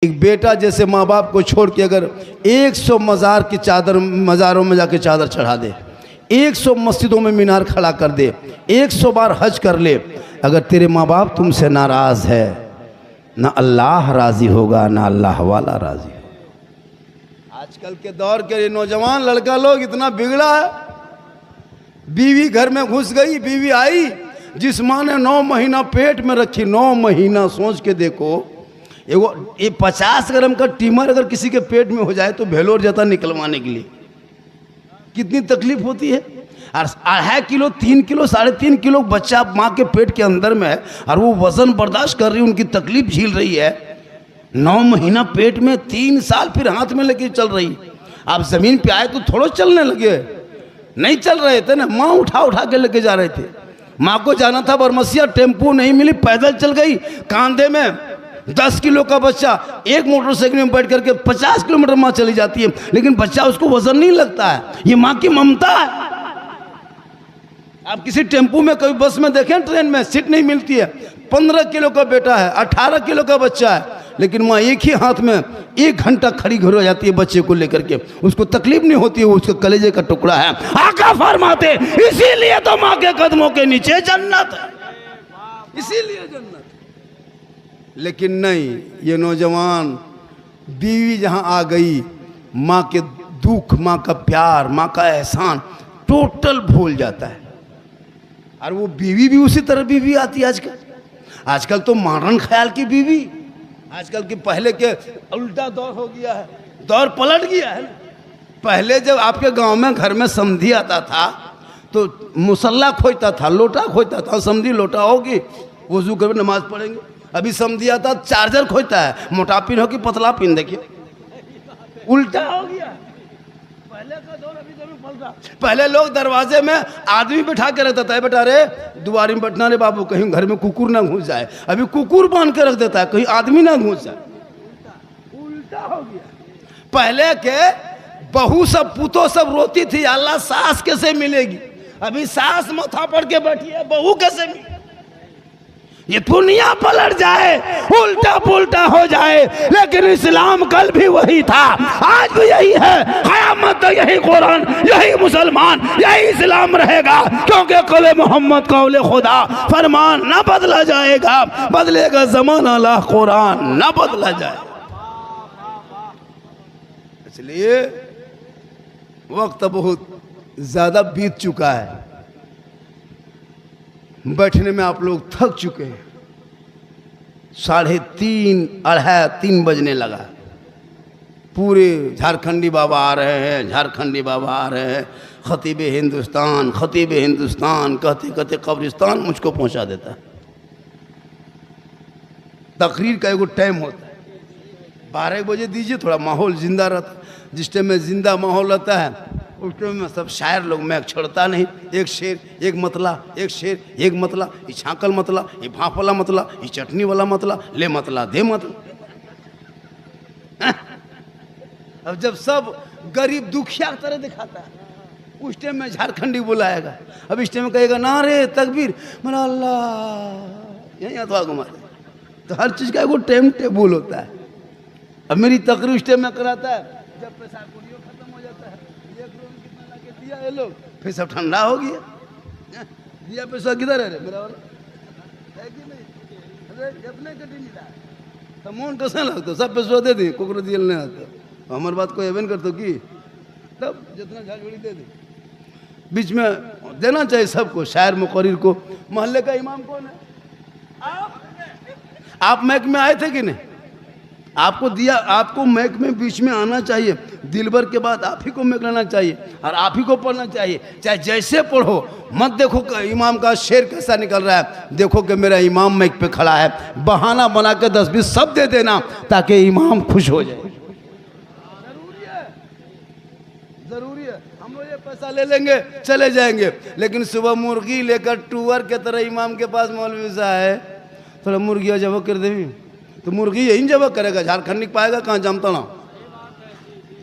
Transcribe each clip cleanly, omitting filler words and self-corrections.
एक बेटा जैसे माँ बाप को छोड़ के अगर 100 मज़ार की चादर मज़ारों में जाके चादर चढ़ा दे, 100 मस्जिदों में मीनार खड़ा कर दे, 100 बार हज कर ले, अगर तेरे माँ बाप तुमसे नाराज़ है, ना अल्लाह राज़ी होगा ना अल्लाह वाला राज़ी होगा। आजकल के दौर के नौजवान लड़का लोग इतना बिगड़ा है। बीवी घर में घुस गई, बीवी आई, जिस माँ ने 9 महीना पेट में रखी, 9 महीना, सोच के देखो, ये 50 ग्राम का ट्यूमर अगर किसी के पेट में हो जाए तो भेलोर जाता निकलवाने के लिए कितनी तकलीफ होती है। और 2.5 किलो 3 किलो 3.5 किलो बच्चा माँ के पेट के अंदर में है और वो वजन बर्दाश्त कर रही है, उनकी तकलीफ झेल रही है। 9 महीना पेट में, 3 साल फिर हाथ में लेके चल रही। आप जमीन पे आए तो थोड़ा चलने लगे, नहीं चल रहे थे ना, माँ उठा उठा के लेके जा रहे थे। माँ को जाना था बरमसिया, टेम्पो नहीं मिली, पैदल चल गई। कांधे में 10 किलो का बच्चा एक मोटरसाइकिल में बैठ करके 50 किलोमीटर माँ चली जाती है, लेकिन बच्चा उसको वजन नहीं लगता है। ये माँ की ममता है। आप किसी टेम्पो में, कभी बस में देखें, ट्रेन में सीट नहीं मिलती है। 15 किलो का बेटा है, 18 किलो का बच्चा है, लेकिन माँ एक ही हाथ में 1 घंटा खड़ी घर हो जाती है बच्चे को लेकर के। उसको तकलीफ नहीं होती है, उसके कलेजे का टुकड़ा है। आका फरमाते इसीलिए तो माँ के कदमों के नीचे जन्नत है, इसीलिए जन्नत। लेकिन नहीं, ये नौजवान बीवी जहां आ गई, माँ के दुख, माँ का प्यार, माँ का एहसान टोटल भूल जाता है। और वो बीवी भी उसी तरह बीवी आती है आजकल तो मॉडर्न ख्याल की बीवी। आजकल के पहले के उल्टा दौर हो गया है, दौर पलट गया है। पहले जब आपके गांव में घर में समधी आता था तो मुसल्ला खोजता था, लोटा खोजता था, समधी लोटा होगी, वजू कर नमाज पढ़ेंगे। अभी समझी आता चार्जर खोजता है, मोटा पिन हो कि पतला पिन, देखिए उल्टा हो गया। पहले का दौर अभी जरूर पलटा। पहले लोग दरवाजे में आदमी बैठा के रखता था, बेटा रे दुआरी में बैठना रे बाबू, कहीं घर में कुकुर ना घुस जाए। अभी कुकुर बांध के रख देता है, कहीं आदमी ना घुस जाए। उल्टा हो गया। पहले के बहू सब, पुतो सब रोती थी, अल्लाह सास कैसे मिलेगी। अभी सास माथा पड़ के बैठी है, बहू कैसे मिलेगी। ये दुनिया पलट जाए, उल्टा पुल्टा हो जाए, लेकिन इस्लाम कल भी वही था, आज भी यही है, क़यामत तक यही कुरान, यही मुसलमान, यही इस्लाम रहेगा। क्योंकि कौले मोहम्मद कौले खुदा, फरमान ना बदला जाएगा, बदलेगा ज़माना ला कुरान ना बदला जाए। इसलिए वक्त बहुत ज़्यादा बीत चुका है, बैठने में आप लोग थक चुके हैं। 3:30 बजने लगा। पूरे झारखंडी बाबा आ रहे हैं, झारखंडी बाबा आ रहे हैं। खतीब हिंदुस्तान, खतीब हिंदुस्तान कहते कहते कब्रिस्तान मुझको पहुंचा देता है। तकरीर का एगो टाइम होता है, 12 बजे दीजिए, थोड़ा माहौल जिंदा रहता है। जिस टाइम में जिंदा माहौल रहता है उस टाइम में सब शायर लोग, मैं छोड़ता नहीं, एक शेर एक मतला, एक शेर एक मतला, ये छाकल मतला, ये भाप वाला मतला, ये चटनी वाला मतला, ले मतला दे मतला। अब जब सब गरीब दुखिया तरह दिखाता है, उस टाइम में झारखंडी बुलाएगा। अब इस टाइम में कहेगा नारे तकबीर, मेरा अल्लाह, यही अथवा घुमा दे। तो हर चीज़ का एगो टाइम टेबल होता है। अब मेरी तकरीर उस टाइम में कराता है जब पैसा खत्म हो जाता है, कितना लाके दिया ये लोग, फिर सब ठंडा हो गया। दिया पैसा किधर है रे मेरा वाला, है कि नहीं? अरे अपने कटी नहीं रहा तो मन कैसे लगता, सब पैसा दे दी, कोकरो दियल नहीं आता। हमारी बात को एवन करते कि तब जितना झाड़झोड़ी दे दे। बीच में देना चाहिए सबको, शायर मुकर्रिर को। मोहल्ले का इमाम कौन है? आप मैक में आए थे कि नहीं? आपको दिया, आपको मैक में बीच में आना चाहिए। दिलबर के बाद आप ही को मैक लेना चाहिए और आप ही को पढ़ना चाहिए, चाहे जैसे पढ़ो। मत देखो कि इमाम का शेर कैसा निकल रहा है, देखो कि मेरा इमाम मैक पे खड़ा है। बहाना बना के 10-20 सब दे देना ताकि इमाम खुश हो जाए। जरूरी है, जरूरी है। हम लोग ये पैसा ले लेंगे चले जाएंगे, लेकिन सुबह मुर्गी लेकर टूअर के तरह इमाम के पास मौलवी साहब है, थोड़ा मुर्गियाँ जब कर देवी तो मुर्गी यही जब करेगा, झारखंड पाएगा कहाँ, जमता ना।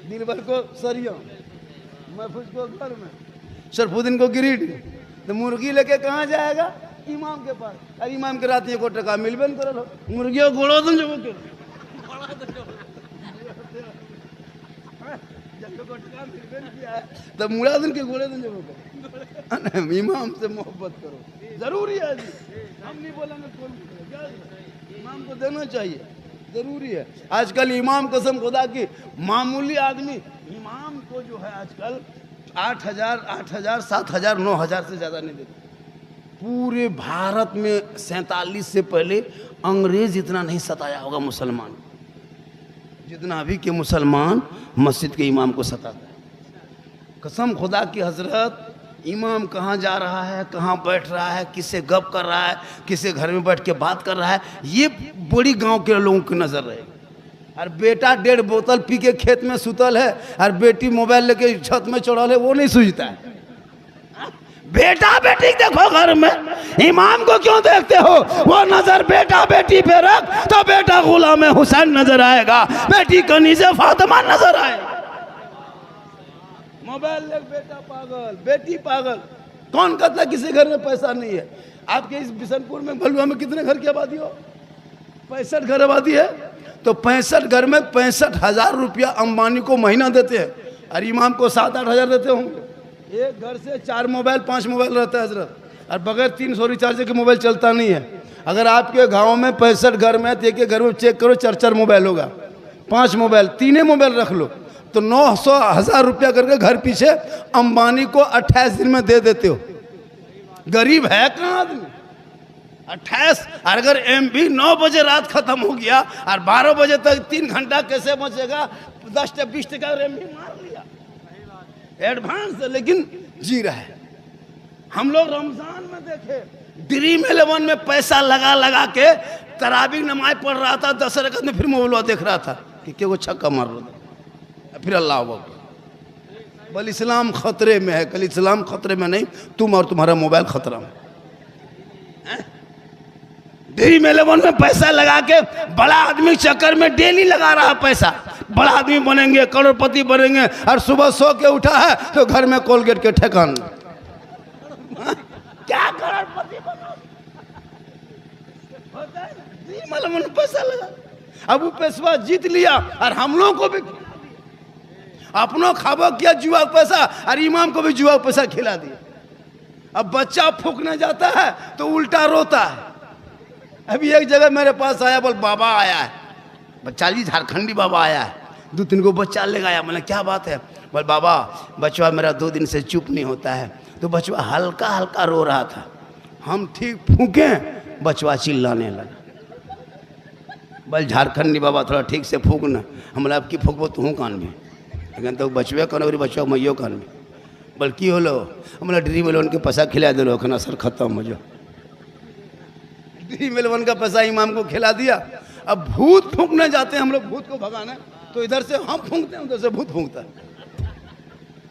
दिन भर को सरिया, महफूज को घर में, शरफुद्दीन को गिरिडीह, तो मुर्गी लेके कहाँ जाएगा? इमाम के पास। अब इमाम के रात 1 टका मिलबे न करल, मुर्गियों गोड़ो तुम जब तब मुरादन के घोड़े दिन जब इमाम से मोहब्बत करो, जरूरी है जी। हम नहीं बोलेंगे कौन इमाम को देना चाहिए, जरूरी है। आजकल इमाम कसम खुदा की मामूली आदमी इमाम को जो है आजकल 8,000 7,000 9,000 से ज़्यादा नहीं देते। पूरे भारत में 47 से पहले अंग्रेज इतना नहीं सताया होगा मुसलमान जितना अभी के मुसलमान मस्जिद के इमाम को सताता है। कसम खुदा की हजरत, इमाम कहाँ जा रहा है, कहाँ बैठ रहा है, किससे गप कर रहा है, किससे घर में बैठ के बात कर रहा है, ये बड़ी गांव के लोगों की नज़र रहेगी। और बेटा 1.5 बोतल पी के खेत में सुतल है और बेटी मोबाइल लेके छत में चढ़ल है, वो नहीं सूझता है। बेटा बेटी देखो घर में, इमाम को क्यों देखते हो? वो नजर बेटा बेटी पे रख तो बेटा गुलाम हुसैन नजर आएगा, बेटी कनीज़े फातिमा नजर आएगा। मोबाइल ले बेटा पागल, बेटी पागल। कौन कहता है किसी घर में पैसा नहीं है? आपके इस बिशनपुर में भलुआ में कितने घर की आबादी हो? 65 घर आबादी है। तो 65 घर में 65,000 रुपया अंबानी को महीना देते हैं और इमाम को 7-8 हज़ार देते होंगे। एक घर से 4 मोबाइल 5 मोबाइल रहता है हजरत, और बगैर 300 रिचार्ज के मोबाइल चलता नहीं है। अगर आपके गांव में 65 घर में तो एक घर में चेक करो 4-4 मोबाइल होगा, 5 मोबाइल 3 मोबाइल रख लो तो 900,000 रुपया करके घर पीछे अंबानी को 28 दिन में दे देते हो। गरीब है कहाँ आदमी? 28। अगर MB 9 बजे रात खत्म हो गया और 12 बजे तक 3 घंटा कैसे बचेगा? 10 से 20 टका MB मार लिया एडवांस, लेकिन जी रहा है। हम लोग रमजान में देखे ड्रीम 11 में पैसा लगा लगा के तरावी नमाज पढ़ रहा था, 10 रकत में फिर मोबाइल देख रहा था कि क्या वो छक्का मार रहा था, फिर अल्लाह अकबर। बल इस्लाम खतरे में है, कल इस्लाम खतरे में नहीं, तुम और तुम्हारा मोबाइल खतरा में। ड्रीम 11 में पैसा लगा के बड़ा आदमी चक्कर में डेली लगा रहा पैसा, बड़ा आदमी बनेंगे, करोड़पति बनेंगे, और सुबह सो के उठा है तो घर में कोलगेट के ठेकान। क्या करोड़पति बनो? ड्रीम 11 में पैसा लगा, अब वो पैसा जीत लिया और हम लोगों को भी अपनों खाबो किया जुआ पैसा, और इमाम को भी जुआ पैसा खिला दिया। अब बच्चा फूकने जाता है तो उल्टा रोता है। अभी एक जगह मेरे पास आया, बोल बाबा आया है, बच्चा जी झारखंडी बाबा आया है, 2-3 को बच्चा लेगा आया। मैंने क्या बात है? बोल बाबा बच्चा मेरा 2 दिन से चुप नहीं होता है। तो बच्चा हल्का हल्का रो रहा था, हम ठीक फूके, बच्चा चिल्लाने लगा। बोल झारखंडी बाबा थोड़ा ठीक से फूकना। हम अब की फूकबो तू कान में, लेकिन तो बचवे कान और बच्चा मैयो कान में। बोल की होलो? हमारा ड्रीम 11 के पैसा खिला दिलो, अखन असर खत्म हो जाओ। ड्रीम 11 का पैसा इमाम को खिला दिया। अब भूत फूंकने जाते हैं हम लोग, भूत को भगाना, तो इधर से हम फूंकते हैं, उधर से भूत फूंकता है।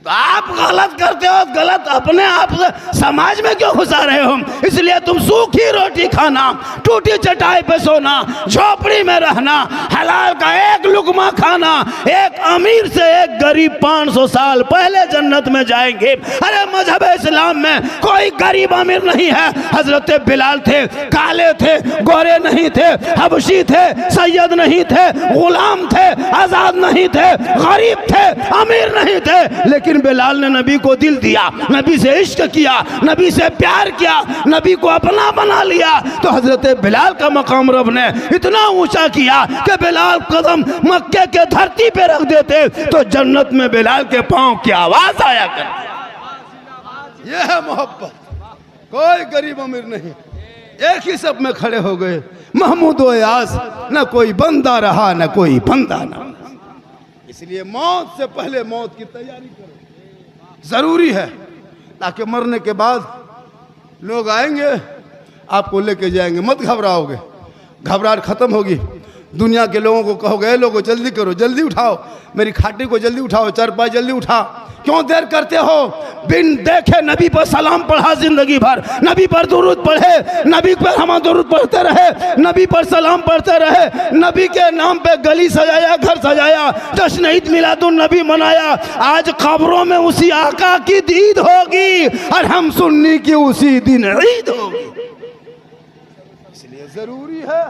तो आप गलत करते हो, गलत अपने आप समाज में क्यों घुसा रहे हो? इसलिए तुम सूखी रोटी खाना, टूटी चटाई पे सोना, झोपड़ी में रहना, हलाल का एक लुकमा खाना, एक अमीर से एक गरीब 500 साल पहले जन्नत में जाएंगे। अरे मजहब इस्लाम में कोई गरीब अमीर नहीं है। हजरत बिलाल थे, काले थे, गोरे नहीं थे, हबशी थे, सैयद नहीं थे, गुलाम थे, आजाद नहीं थे, गरीब थे, अमीर नहीं थे, लेकिन बिलाल ने नबी को दिल दिया, नबी से इश्क किया, नबी से प्यार किया, नबी को अपना बना लिया। तो हजरत बिलाल का मकाम रब ने इतना ऊंचा किया कि बिलाल कदम मक्के के धरती पे रख देते तो जन्नत में बिलाल के पांव की आवाज आया करती। यह है मोहब्बत। कोई गरीब अमीर नहीं, एक ही सब में खड़े हो गए। महमूद व यास, न कोई बंदा रहा न कोई बंदा ना। इसलिए मौत से पहले मौत की तैयारी करो, जरूरी है, ताकि मरने के बाद लोग आएंगे आपको लेके जाएंगे। मत घबराओगे, घबराहट खत्म होगी। दुनिया के लोगों को कहोगे लोगों जल्दी करो, जल्दी उठाओ, मेरी खाटी को जल्दी उठाओ, चारपाई जल्दी उठा, क्यों देर करते हो? बिन देखे नबी पर सलाम पढ़ा जिंदगी भर, नबी पर दुरूद पढ़े, नबी पर हम दुरूद पढ़ते रहे, नबी पर सलाम पढ़ते रहे, नबी के नाम पे गली सजाया, घर सजाया, जश्न ईद मिलादुन नबी मनाया। आज खबरों में उसी आका की ईद होगी और हम सुन्नी की उसी दिन ईद होगी। इसलिए जरूरी है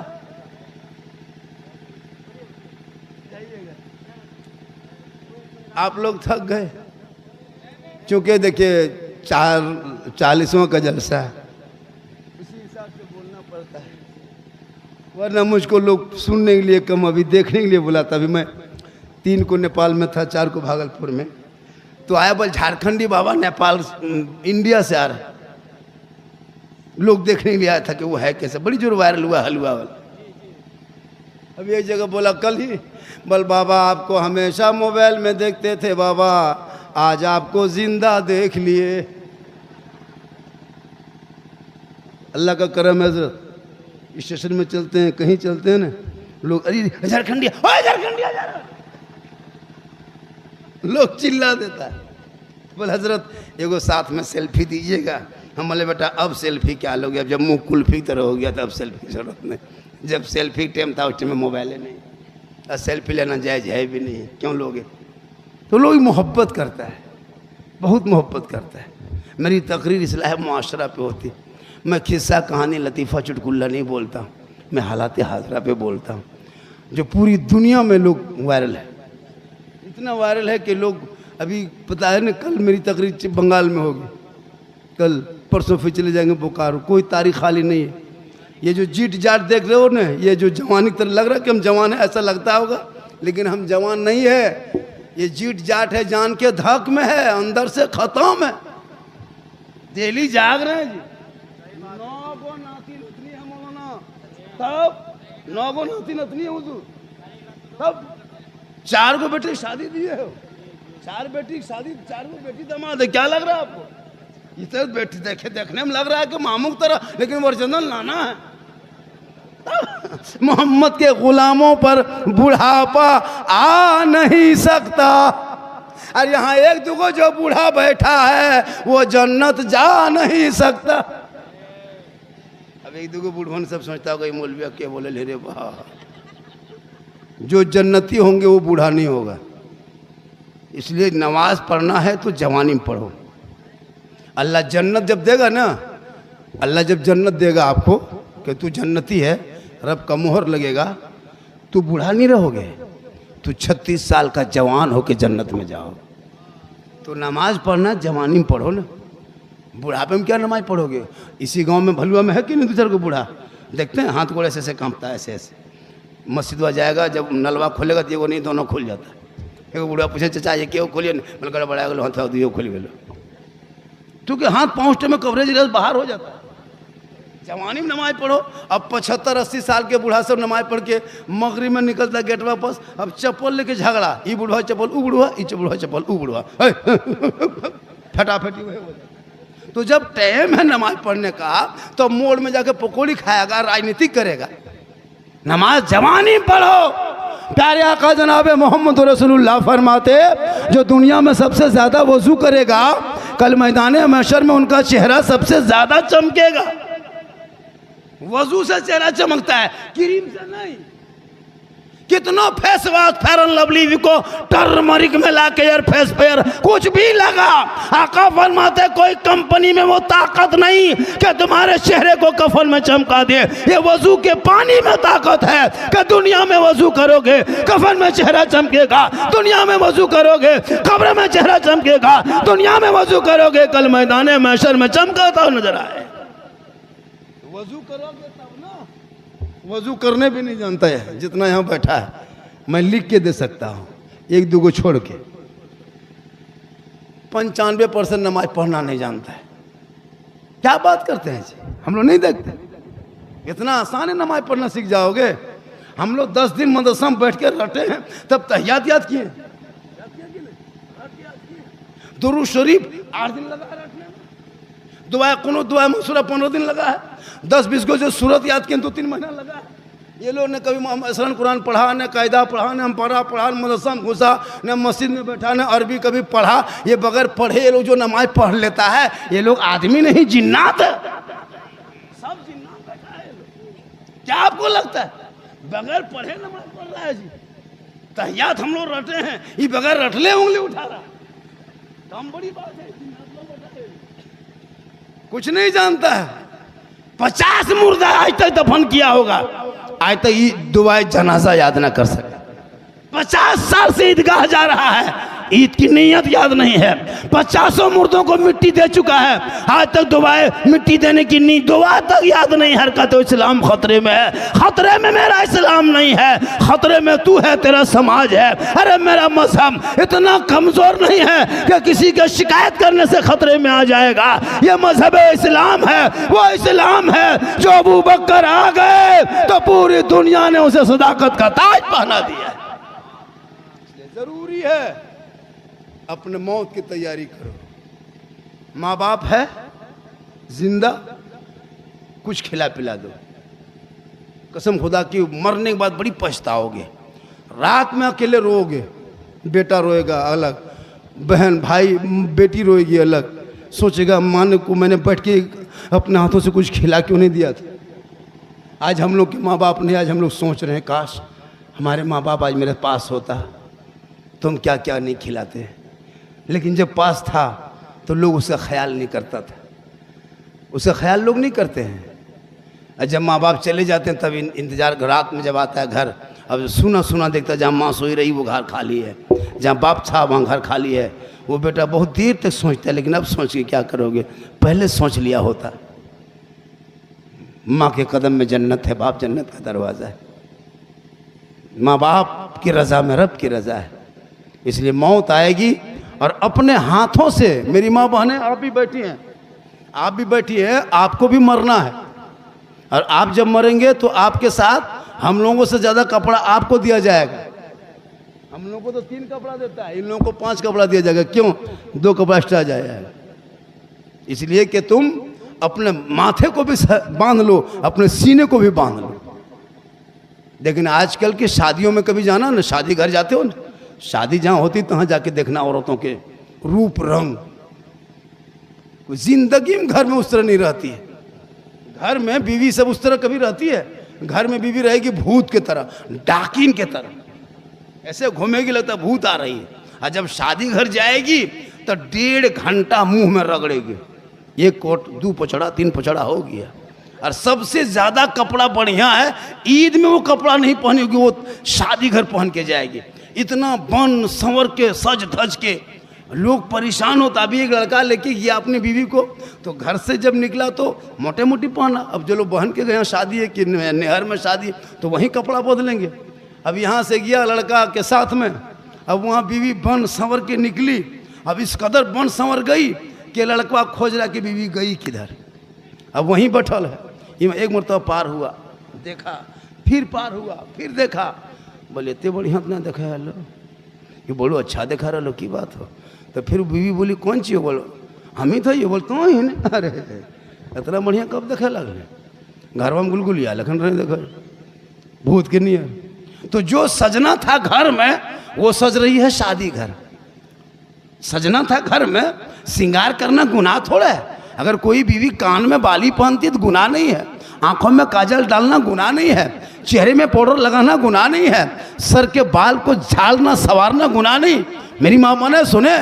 आप लोग थक गए, क्योंकि देखिए 40वां का जलसा है, उसी हिसाब से बोलना पड़ता है, वरना मुझको लोग सुनने के लिए कम, अभी देखने के लिए बुलाता। अभी मैं 3 को नेपाल में था, 4 को भागलपुर में, तो आया बोल झारखंडी बाबा नेपाल इंडिया से आ रहा, लोग देखने के लिए आया था कि वो है कैसे, बड़ी जोर वायरल हुआ हलवा वाला। अब एक जगह बोला कल ही, बोल बाबा आपको हमेशा मोबाइल में देखते थे बाबा, आज आपको जिंदा देख लिए। अल्लाह का करम है हजरत, स्टेशन में चलते हैं, कहीं चलते हैं ना, लोग अरे झारखंडिया, ओए झारखंडिया जा रहा, लोग चिल्ला देता है। बोल हजरत एगो साथ में सेल्फी दीजिएगा। हम बोले बेटा अब सेल्फी क्या लोगे, अब जब मुंह कुल्फी तरह हो गया तो अब सेल्फी की जरूरत नहीं, जब सेल्फी टाइम था उस टाइम में मोबाइल नहीं, और सेल्फी लेना जायज़ है भी नहीं, क्यों लोगे। तो लोग मोहब्बत करता है, बहुत मोहब्बत करता है। मेरी तकरीर इस्लाह मुआशरा पे होती, मैं किस्सा कहानी लतीफ़ा चुटकुल्ला नहीं बोलता हूँ, मैं हालात हाजरा पे बोलता हूँ, जो पूरी दुनिया में लोग वायरल है, इतना वायरल है कि लोग, अभी पता है ना कल मेरी तकरीर बंगाल में होगी, कल परसों फिर चले जाएंगे बोकारो, कोई तारीख खाली नहीं है। ये जो जीट जाट देख रहे हो ना, ये जो जवानी तरह लग रहा है कि हम जवान है ऐसा लगता होगा, लेकिन हम जवान नहीं है, ये जीट जाट है, जान के धक में है, अंदर से खत्म है, डेली जाग रहे हैं जी। 9 गो नाती नतनी है मौलाना, तब 9 गो नाती नतनी है हुजूर, तब 4 को बेटे शादी दिए हो, 4 बेटी शादी, 4 को बेटी दामाद है, क्या लग रहा है आपको। इसे बेटी देखने में लग रहा है कि मामू की तरह, लेकिन ओरिजिनल नाना है। मोहम्मद के गुलामों पर बुढ़ापा आ नहीं सकता, और यहाँ एक दुगो जो बूढ़ा बैठा है वो जन्नत जा नहीं सकता। अब एक दुगो बूढ़ों ने सब सोचता होगा ये मौलवी क्या बोले ले रे वाह, जो जन्नती होंगे वो बूढ़ा नहीं होगा। इसलिए नमाज पढ़ना है तो जवानी में पढ़ो। अल्लाह जन्नत जब देगा ना, अल्लाह जब जन्नत देगा आपको कि तू जन्नती है, रब का मोहर लगेगा, तू बूढ़ा नहीं रहोगे, तू 36 साल का जवान होके जन्नत में जाओ। तो नमाज पढ़ना जवानी में पढ़ो ना, बुढ़ापे में क्या नमाज पढ़ोगे। इसी गांव में भलुआ में है कि नहीं दूसरे को बूढ़ा, देखते हैं हाथ गोड़े ऐसे ऐसे कांपता है, ऐसे ऐसे। मस्जिद में जाएगा, जब नलवा खोलेगा तो एगो नहीं दोनों खुल जाता है। एगो बूढ़ा पूछे चचा ये क्यों खोलिए, बोले गड़बड़ा गलो हाथ दियो खोल गलो, क्योंकि हाथ पहुँचते में कवरेज रस बाहर हो जाता है। जवानी में नमाज पढ़ो। अब 75-80 साल के बूढ़ा सब नमाज पढ़ के मगरिब में निकलता गेट वापस, अब चप्पल लेके झगड़ा, ई बूढ़ा चप्पल ऊ बूढ़ा, ई बूढ़ा चप्पल ऊ बूढ़ा, फटाफटी हो जाता। तो जब टाइम है नमाज पढ़ने का, तो मोड़ में जाके पकौड़ी खाएगा, राजनीति करेगा। नमाज जवानी पढ़ो। प्यारे आका जनाब मोहम्मद रसूलुल्लाह फरमाते, जो दुनिया में सबसे ज्यादा वजू करेगा, कल मैदान महशर में उनका चेहरा सबसे ज्यादा चमकेगा। वजू से चेहरा चमकता है, क्रीम से नहीं। कितना face wash fair and lovely को टर्मरिक में ला के यार फेस पेयर कुछ भी लगा, आका फरमाते कोई कंपनी में वो ताकत नहीं कि तुम्हारे चेहरे को कफन में चमका दे। ये वजू के पानी में ताकत है कि दुनिया में वजू करोगे कफन में चेहरा चमकेगा, दुनिया में वजू करोगे कब्र में चेहरा चमकेगा, दुनिया में वजू करोगे कल मैदान महशर में चमकाता नजर आए। वजू करोगे तब ना, वजू करने भी नहीं जानता है जितना यहाँ बैठा है। मैं लिख के दे सकता हूँ, एक दो को छोड़ के 95% नमाज पढ़ना नहीं जानता है। क्या बात करते हैं जी, हम लोग नहीं देखते। इतना आसान है नमाज पढ़ना सीख जाओगे। हम लोग 10 दिन मदरसा में बैठ के रटे हैं, तब तहियात याद किए, दुरूद शरीफ 8 दिन लगा है रटने में, दुआ कुनूत दुआ मंसूरा 15 दिन लगा है, 10-20 को जो सूरत याद किए तो 3 महीना लगा है। ये लोग ने कभी असरन कुरान पढ़ा, न कायदा पढ़ा, न पढ़ा, मदरसा में घुसा, न मस्जिद में बैठा, न अरबी कभी पढ़ा। ये बगैर पढ़े ये लोग जो नमाज पढ़ लेता है, ये लोग आदमी नहीं जिन्नात है, सब जिन्नात बैठा है। क्या आपको लगता है बगैर पढ़े नमाज पढ़ रहा है जी? तहियात हम लोग रटे हैं, ये बगैर रटले उंगली उठा रहा, काम बड़ी बात है। कुछ नहीं जानता है। 50 मुर्दा आज तक दफन किया होगा, आज तक ये दुआए जनाजा याद ना कर सके। 50 साल से ईदगाह जा रहा है, ईद की नीयत याद नहीं है। 50 मुर्दों को मिट्टी दे चुका है, आज तक दुआएं मिट्टी देने की दुआ तक याद नहीं। हरकत इस्लाम खतरे में है, खतरे में मेरा इस्लाम नहीं है, खतरे में तू है, तेरा समाज है। अरे मेरा मजहब इतना कमजोर नहीं है कि किसी के शिकायत करने से खतरे में आ जाएगा। ये मजहब इस्लाम है, वो इस्लाम है जो अबू बकर आ गए तो पूरी दुनिया ने उसे सदाकत का ताज पहना दिया। इसलिए जरूरी है अपने मौत की तैयारी करो। माँ बाप है जिंदा, कुछ खिला पिला दो। कसम खुदा की मरने के बाद बड़ी पछताओगे। रात में अकेले रोओगे, बेटा रोएगा अलग, बहन भाई बेटी रोएगी अलग, सोचेगा माँ को मैंने बैठ के अपने हाथों से कुछ खिला क्यों नहीं दिया था। आज हम लोग के माँ बाप ने, आज हम लोग सोच रहे हैं काश हमारे माँ बाप आज मेरे पास होता तो हम क्या क्या नहीं खिलाते। लेकिन जब पास था तो लोग उसका ख्याल नहीं करता था, उसका ख्याल लोग नहीं करते हैं। और जब माँ बाप चले जाते हैं तब इंतज़ार, रात में जब आता है घर, अब सुना सुना देखता है जहाँ माँ सोई रही वो घर खाली है, जहाँ बाप था वहाँ घर खाली है। वो बेटा बहुत देर तक सोचता है, लेकिन अब सोच के क्या करोगे, पहले सोच लिया होता। माँ के कदम में जन्नत है, बाप जन्नत का दरवाज़ा है। माँ बाप की रज़ा में रब की रज़ा है। इसलिए मौत आएगी और अपने हाथों से, मेरी माँ बहनें आप भी बैठी हैं, आप भी बैठी हैं, आपको भी मरना है। और आप जब मरेंगे तो आपके साथ हम लोगों से ज़्यादा कपड़ा आपको दिया जाएगा। हम लोगों को तो 3 कपड़ा देता है, इन लोगों को 5 कपड़ा दिया जाएगा। क्यों? 2 कपड़ा एक्स्ट्रा जाएगा। इसलिए कि तुम अपने माथे को भी बांध लो, अपने सीने को भी बांध लो। लेकिन आजकल की शादियों में कभी जाना ना, शादी घर जाते हो ना, शादी जहाँ होती तहाँ जाके देखना औरतों के रूप रंग। जिंदगी में घर में उस तरह नहीं रहती है। घर में बीवी सब उस तरह कभी रहती है? घर में बीवी रहेगी भूत के तरह, डाकिन के तरह, ऐसे घूमेगी लगता भूत आ रही है। और जब शादी घर जाएगी तो 1.5 घंटा मुंह में रगड़ेगी, 1 कोट 2 पचड़ा 3 पचड़ा हो गया। और सबसे ज़्यादा कपड़ा बढ़िया है, ईद में वो कपड़ा नहीं पहनेगी, वो शादी घर पहन के जाएगी। इतना बन संवर के सज धज के लोग परेशान होता। अभी एक लड़का लेके गया अपनी बीवी को, तो घर से जब निकला तो मोटे मोटी पहना। अब जो लोग बहन के गए शादी है कि नहर में शादी, तो वहीं कपड़ा बदलेंगे। अब यहाँ से गया लड़का के साथ में, अब वहाँ बीवी बन संवर के निकली। अब इस कदर बन संवर गई कि लड़का खोज रहा कि बीवी गई किधर। अब वहीं बैठल है। ये एक मरतबा पार हुआ, देखा, फिर पार हुआ, फिर देखा। बोले इतने बढ़िया अपना देखा है लो, ये बोलो अच्छा देखा रहा लो, की बात हो। तो फिर बीवी बोली कौन चीज़? बोलो हम ही था। ये बोलते तो ही नहीं। अरे इतना बढ़िया कब देखे लगले? घर में गुलगुलिया लखन रहे देखो, भूत के नहीं है। तो जो सजना था घर में वो सज रही है शादी घर। सजना था घर में, श्रृंगार करना गुनाह थोड़ा है। अगर कोई बीवी कान में बाली पहनती तो गुनाह नहीं है, आंखों में काजल डालना गुनाह नहीं है, चेहरे में पाउडर लगाना गुनाह नहीं है, सर के बाल को झाड़ना संवारना गुनाह नहीं। मेरी मामा ने सुने,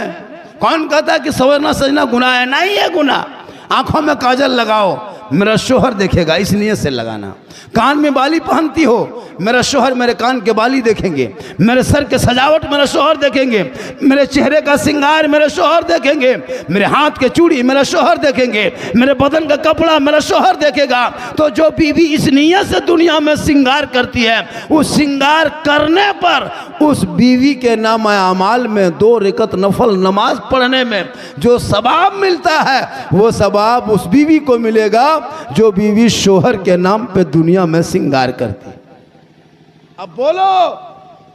कौन कहता है कि संवरना सजना गुनाह है? नहीं है गुनाह। आंखों में काजल लगाओ, मेरा शोहर देखेगा, इस नियत से लगाना। कान में बाली पहनती हो, मेरा शोहर मेरे कान के बाली देखेंगे, मेरे सर के सजावट मेरा शोहर देखेंगे, मेरे चेहरे का श्रृंगार मेरे शोहर देखेंगे, मेरे हाथ के चूड़ी मेरा शोहर देखेंगे, मेरे बदन का कपड़ा मेरा शोहर देखेगा। तो जो बीवी इस नियत से दुनिया में श्रृंगार करती है, उस श्रृंगार करने पर उस बीवी के नाम अमाल में 2 रकात नफल नमाज पढ़ने में जो सवाब मिलता है, वो सवाब उस बीवी को मिलेगा जो बीवी शोहर के नाम पे दुनिया में श्रृंगार करती। अब बोलो,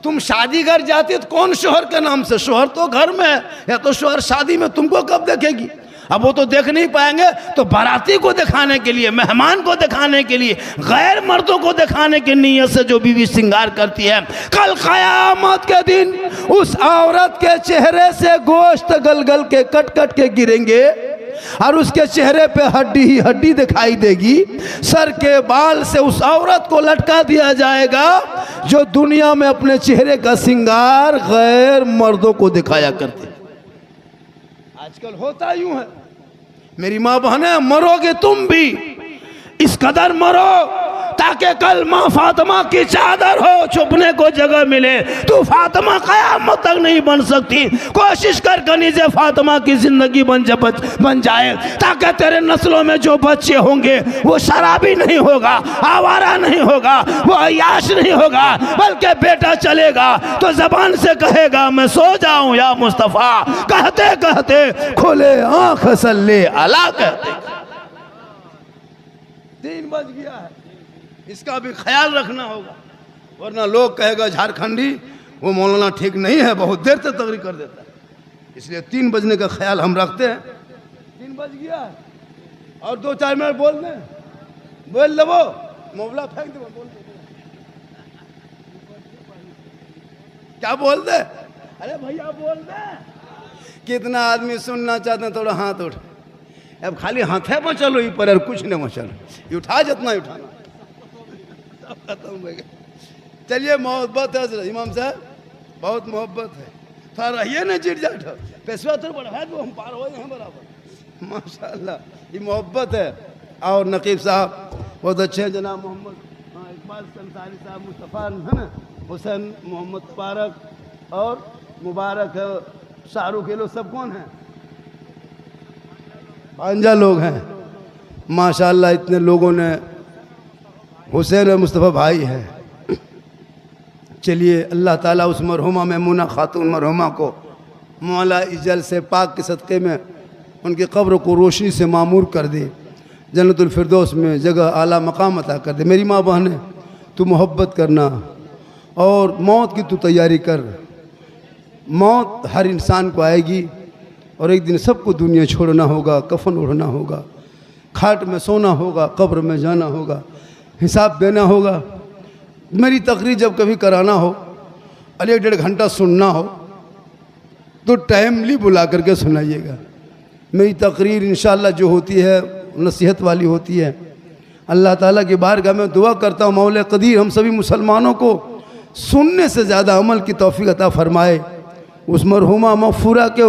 तुम शादी घर जाती तो कौन शोहर के नाम से? शोहर तो घर में है, या तो शोहर शादी में तुमको कब देखेगी? अब वो तो देख नहीं पाएंगे, तो बाराती को दिखाने के लिए, मेहमान को दिखाने के लिए, गैर मर्दों को दिखाने की नीयत से जो बीवी श्रृंगार करती है, कल क़यामत के दिन उस औरत के चेहरे से गोश्त गल गल के कट कट के गिरेंगे और उसके चेहरे पे हड्डी ही हड्डी दिखाई देगी। सर के बाल से उस औरत को लटका दिया जाएगा जो दुनिया में अपने चेहरे का श्रृंगार गैर मर्दों को दिखाया करते। आजकल होता यूं है। मेरी माँ बहने, मरोगे तुम भी इस कदर मरो ताकि कल माँ फातिमा की चादर हो, छुपने को जगह मिले। तू फातिमा क़यामत तक नहीं बन सकती, कोशिश कर कनीज़े फातिमा की ज़िंदगी बन जाए, ताकि तेरे नस्लों में जो बच्चे होंगे वो शराबी नहीं होगा, आवारा नहीं होगा, वो अय्याश नहीं होगा, बल्कि बेटा चलेगा तो ज़बान से कहेगा मैं सो जाऊं या मुस्तफ़ा, कहते कहते खोले आँख सल्ले अला कहते। 3 बज गया है, इसका भी ख्याल रखना होगा, वरना लोग कहेगा झारखंडी वो मौलाना ठीक नहीं है, बहुत देर तक तकरीर कर देता है। इसलिए 3 बजने का ख्याल हम रखते हैं। 3 बज गया है और 2-4 मिनट बोल दे वो मोबला फेंक दे, बोल दे क्या बोल दे, अरे भैया बोल दे। कितना आदमी सुनना चाहते हैं, थोड़ा हाथ उठ, अब खाली हाथे में चलो ही पर कुछ नहीं में चलो, ये उठा जितना ही उठाना, सब खत्म हो गया। चलिए मोहब्बत है इमाम साहब, बहुत मोहब्बत है, थोड़ा रहिए ना चिट जाट, पेशवा तो बढ़ा दो, हम पार हो हैं बराबर, माशाल्लाह ये मोहब्बत है। और नकीब साहब बहुत अच्छे हैं, जनाब मोहम्मद इकबाल अंसारी साहब, मुस्तफ़ा है ना, हुसैन मोहम्मद पारक और मुबारक है, शाहरुख, ये लोग सब कौन हैं? भांजा लोग हैं माशाल्लाह। इतने लोगों ने, हुसैन और मुस्तफ़ा भाई हैं। चलिए अल्लाह ताला उस मरहुमा मैमूना खातून मरहुमा को मौला इजल से पाक के सदक़े में उनकी कब्र को रोशनी से मामूर कर दे, जन्नतुल फिरदौस में जगह आला मकाम अता कर दे। मेरी माँ बहनें, तू मोहब्बत करना और मौत की तू तैयारी कर। मौत हर इंसान को आएगी और एक दिन सबको दुनिया छोड़ना होगा, कफन ओढ़ना होगा, खाट में सोना होगा, कब्र में जाना होगा, हिसाब देना होगा। मेरी तकरीर जब कभी कराना हो और 1-1.5 घंटा सुनना हो तो टाइमली बुला करके सुनाइएगा। मेरी तकरीर इंशाअल्लाह जो होती है नसीहत वाली होती है। अल्लाह ताला की बारगाह में दुआ करता हूँ मौला कदीर हम सभी मुसलमानों को सुनने से ज़्यादा अमल की तौफीक अता फरमाए। उस मरहुमा मग़फ़ूरा के